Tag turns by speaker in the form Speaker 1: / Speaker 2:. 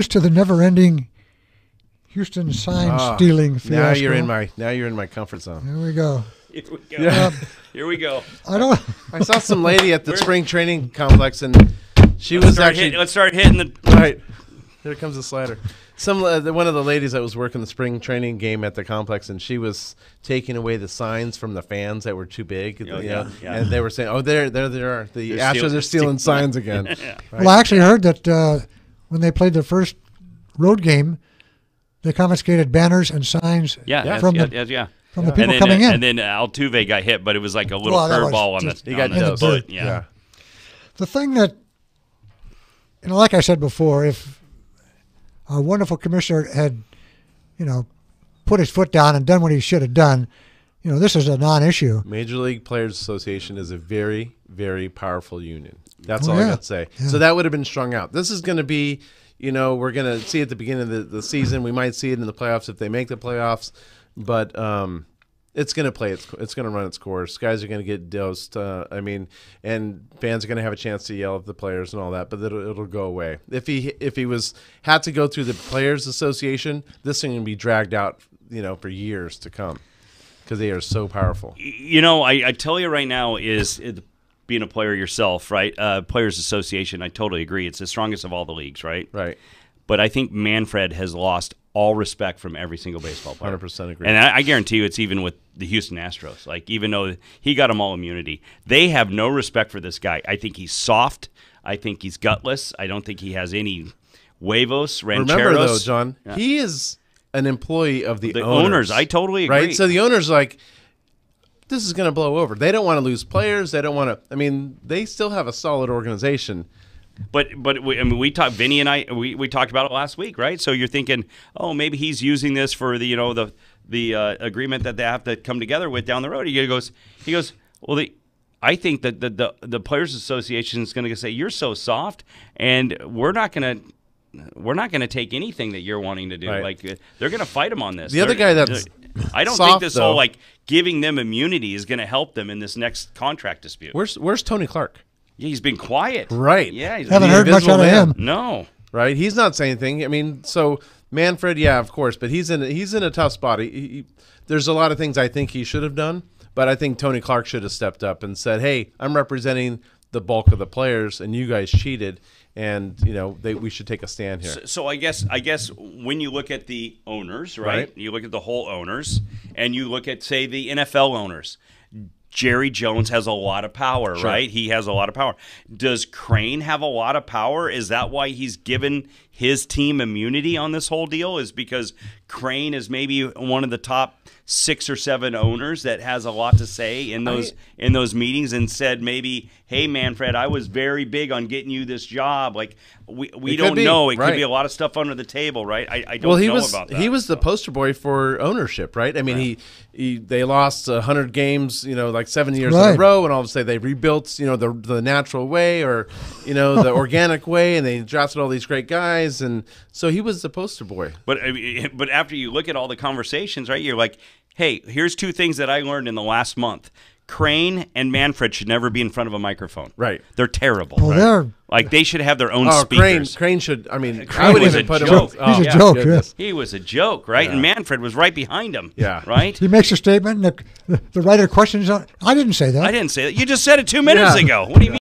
Speaker 1: to the never-ending Houston sign stealing fiasco.
Speaker 2: Now you're in my comfort zone.
Speaker 1: Here we go.
Speaker 3: Here we go. Yeah. Here we go.
Speaker 2: I saw some lady at the spring training complex, and she was actually.
Speaker 3: Let's start hitting the.
Speaker 2: All right, here comes the slider. One of the ladies that was working the spring training game at the complex, and she was taking away the signs from the fans that were too big. And they were saying, "Oh, there they are. The Astros are stealing signs again."
Speaker 3: Yeah.
Speaker 2: Right?
Speaker 1: Well, I actually heard that when they played their first road game, they confiscated banners and signs from the people coming in.
Speaker 3: And then Altuve got hit, but it was like a little curveball on the foot. Yeah.
Speaker 1: The thing that, like I said before, if our wonderful commissioner had, put his foot down and done what he should have done, this is a non-issue.
Speaker 2: Major League Players Association is a very, very powerful union. That's all I got to say. Yeah. So that would have been strung out. This is going to be, we're going to see at the beginning of the season. We might see it in the playoffs if they make the playoffs, but it's going to play. It's going to run its course. Guys are going to get dosed. And fans are going to have a chance to yell at the players and all that. But it'll go away. If he had to go through the Players Association, this thing will be dragged out, for years to come, because they are so powerful.
Speaker 3: I tell you right now, being a player yourself, right? Players Association, I totally agree. It's the strongest of all the leagues, right?
Speaker 2: Right.
Speaker 3: But I think Manfred has lost all respect from every single baseball player.
Speaker 2: 100% agree.
Speaker 3: And I guarantee you it's even with the Houston Astros. Like, even though he got them all immunity, they have no respect for this guy. I think he's soft. I think he's gutless. I don't think he has any huevos, rancheros.
Speaker 2: Remember, though, John, he is an employee of the owners.
Speaker 3: I totally agree.
Speaker 2: Right? So the owners this is going to blow over. They don't want to lose players. They don't want to. They still have a solid organization.
Speaker 3: But we talked. Vinny and I we talked about it last week, right? So you're thinking, oh, maybe he's using this for the agreement that they have to come together with down the road. He goes, well, I think that the Players Association is going to say you're so soft, and we're not going to take anything that you're wanting to do.
Speaker 2: Right.
Speaker 3: Like, they're going to fight him on this.
Speaker 2: The other guy that's
Speaker 3: I don't think this whole giving them immunity is going to help them in this next contract dispute.
Speaker 2: Where's Tony Clark?
Speaker 3: Yeah, he's been quiet.
Speaker 2: Right.
Speaker 3: Yeah,
Speaker 1: haven't heard much out of him.
Speaker 3: No.
Speaker 2: Right. He's not saying anything. So Manfred, yeah, of course, but he's in a tough spot. There's a lot of things I think he should have done, but I think Tony Clark should have stepped up and said, "Hey, I'm representing the bulk of the players, and you guys cheated, and we should take a stand here."
Speaker 3: So I guess when you look at the owners, right? You look at the whole owners, and you look at, say, the NFL owners. Jerry Jones has a lot of power, right? He has a lot of power. Does Crane have a lot of power? Is that why he's given his team immunity on this whole deal? Is because Crane is maybe one of the top 6 or 7 owners that has a lot to say in those meetings, and said maybe, "Hey, Manfred, I was very big on getting you this job." Like, we don't know. It could be a lot of stuff under the table, right? I don't know about that.
Speaker 2: He was the poster boy for ownership, right? They lost 100 games, like 7 years in a row, and all of a sudden they rebuilt, the natural way, or the organic way, and they drafted all these great guys, and so he was the poster boy.
Speaker 3: But after you look at all the conversations, right, you're like, hey, here's 2 things that I learned in the last month. Crane and Manfred should never be in front of a microphone.
Speaker 2: Right.
Speaker 3: They're terrible.
Speaker 1: Well,
Speaker 3: they should have their own speakers.
Speaker 2: Crane should, I
Speaker 3: was a joke.
Speaker 1: He's a joke, yes.
Speaker 3: He was a joke, right? Yeah. And Manfred was right behind him.
Speaker 2: Yeah.
Speaker 3: Right?
Speaker 1: He makes a statement, and the writer questions, I didn't say that.
Speaker 3: I didn't say that. You just said it 2 minutes ago. What do you mean?